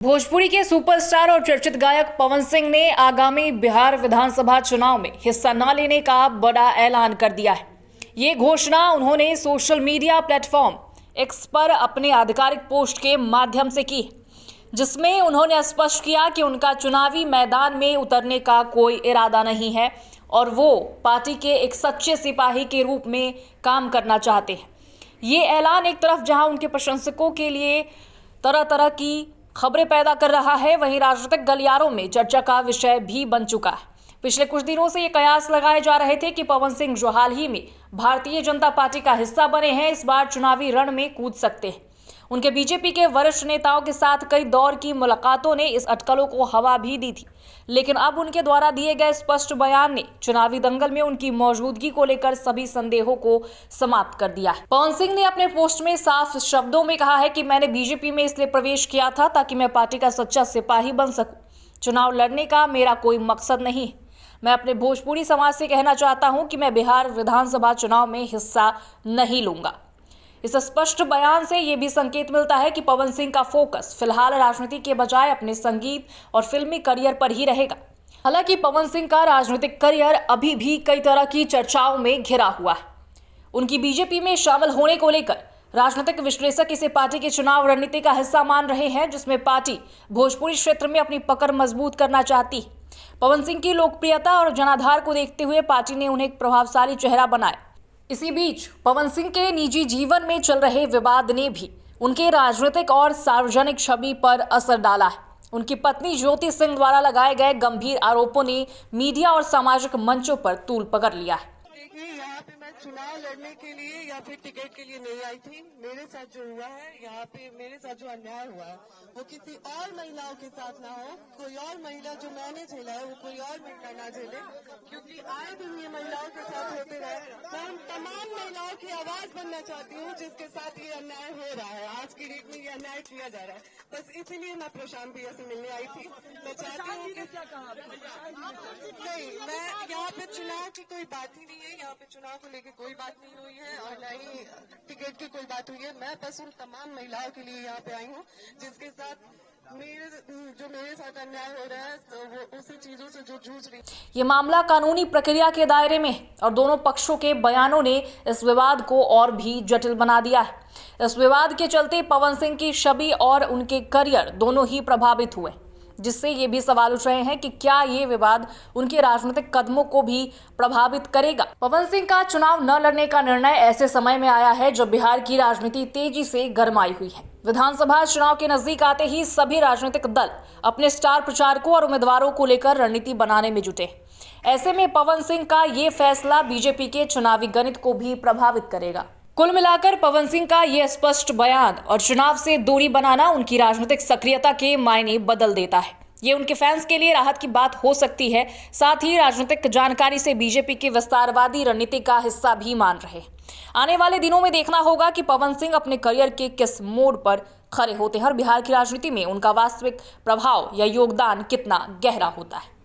भोजपुरी के सुपरस्टार और चर्चित गायक पवन सिंह ने आगामी बिहार विधानसभा चुनाव में हिस्सा न लेने का बड़ा ऐलान कर दिया है। ये घोषणा उन्होंने सोशल मीडिया प्लेटफॉर्म एक्स पर अपने आधिकारिक पोस्ट के माध्यम से की, जिसमें उन्होंने स्पष्ट किया कि उनका चुनावी मैदान में उतरने का कोई इरादा नहीं है और वो पार्टी के एक सच्चे सिपाही के रूप में काम करना चाहते हैं। ये ऐलान एक तरफ जहां उनके प्रशंसकों के लिए तरह तरह की खबरें पैदा कर रहा है, वहीं राजनीतिक गलियारों में चर्चा का विषय भी बन चुका है। पिछले कुछ दिनों से ये कयास लगाए जा रहे थे कि पवन सिंह, जो हाल ही में भारतीय जनता पार्टी का हिस्सा बने हैं, इस बार चुनावी रण में कूद सकते हैं। उनके बीजेपी के वरिष्ठ नेताओं के साथ कई दौर की मुलाकातों ने इस अटकलों को हवा भी दी थी, लेकिन अब उनके द्वारा दिए गए स्पष्ट बयान ने चुनावी दंगल में उनकी मौजूदगी को लेकर सभी संदेहों को समाप्त कर दिया है। पवन सिंह ने अपने पोस्ट में साफ शब्दों में कहा है कि मैंने बीजेपी में इसलिए प्रवेश किया था ताकि मैं पार्टी का सच्चा सिपाही बन सकूं। चुनाव लड़ने का मेरा कोई मकसद नहीं है। मैं अपने भोजपुरी समाज से कहना चाहता हूं कि मैं बिहार विधानसभा चुनाव में हिस्सा नहीं लूंगा। इस स्पष्ट बयान से ये भी संकेत मिलता है कि पवन सिंह का फोकस फिलहाल राजनीति के बजाय अपने संगीत और फिल्मी करियर पर ही रहेगा। हालांकि पवन सिंह का राजनीतिक करियर अभी भी कई तरह की चर्चाओं में घिरा हुआ है। उनकी बीजेपी में शामिल होने को लेकर राजनीतिक विश्लेषक इसे पार्टी के चुनाव रणनीति का हिस्सा मान रहे हैं, जिसमें पार्टी भोजपुरी क्षेत्र में अपनी पकड़ मजबूत करना चाहती है। पवन सिंह की लोकप्रियता और जनाधार को देखते हुए पार्टी ने उन्हें एक प्रभावशाली चेहरा बनाया। इसी बीच पवन सिंह के निजी जीवन में चल रहे विवाद ने भी उनके राजनीतिक और सार्वजनिक छवि पर असर डाला है। उनकी पत्नी ज्योति सिंह द्वारा लगाए गए गंभीर आरोपों ने मीडिया और सामाजिक मंचों पर तूल पकड़ लिया है। देखिए, यहाँ पे मैं चुनाव लड़ने के लिए या फिर टिकट के लिए नहीं आई थी। मेरे साथ जो हुआ है, यहाँ पे मेरे साथ जो अन्याय हुआ है, वो किसी और महिलाओं के साथ ना हो। कोई और महिला जो मैंने झेला है, वो कोई और महिला ना झेले, क्योंकि आए दिन ये महिलाओं के साथ होते रहे। मैं उन तमाम महिलाओं की आवाज बनना चाहती हूँ जिसके साथ ये अन्याय हो रहा है। आज की डेट में ये अन्याय किया जा रहा है। बस इसीलिए मैं प्रशांत भैया से मिलने आई थी। मैं चाहती हूँ कि नहीं, मैं यहाँ पे चुनाव की कोई बात ही नहीं है। यहाँ पे चुनाव को लेके कोई बात नहीं हुई है और न ही टिकट की कोई बात हुई है। मैं बस उन तमाम महिलाओं के लिए यहाँ पे आई हूँ जिसके साथ मेरे साथ अन्याय हो रहा है, तो वो उसी चीजों से जो जूझ रही। ये मामला कानूनी प्रक्रिया के दायरे में है और दोनों पक्षों के बयानों ने इस विवाद को और भी जटिल बना दिया है। इस विवाद के चलते पवन सिंह की छवि और उनके करियर दोनों ही प्रभावित हुए, जिससे ये भी सवाल उठ रहे हैं कि क्या ये विवाद उनके राजनीतिक कदमों को भी प्रभावित करेगा। पवन सिंह का चुनाव न लड़ने का निर्णय ऐसे समय में आया है जब बिहार की राजनीति तेजी से गरमाई हुई है। विधानसभा चुनाव के नजदीक आते ही सभी राजनीतिक दल अपने स्टार प्रचारकों और उम्मीदवारों को लेकर रणनीति बनाने में जुटे। ऐसे में पवन सिंह का ये फैसला बीजेपी के चुनावी गणित को भी प्रभावित करेगा। कुल मिलाकर पवन सिंह का ये स्पष्ट बयान और चुनाव से दूरी बनाना उनकी राजनीतिक सक्रियता के मायने बदल देता है। ये उनके फैंस के लिए राहत की बात हो सकती है, साथ ही राजनीतिक जानकारी से बीजेपी की विस्तारवादी रणनीति का हिस्सा भी मान रहे। आने वाले दिनों में देखना होगा कि पवन सिंह अपने करियर के किस मोड़ पर खड़े होते हैं और बिहार की राजनीति में उनका वास्तविक प्रभाव या योगदान कितना गहरा होता है।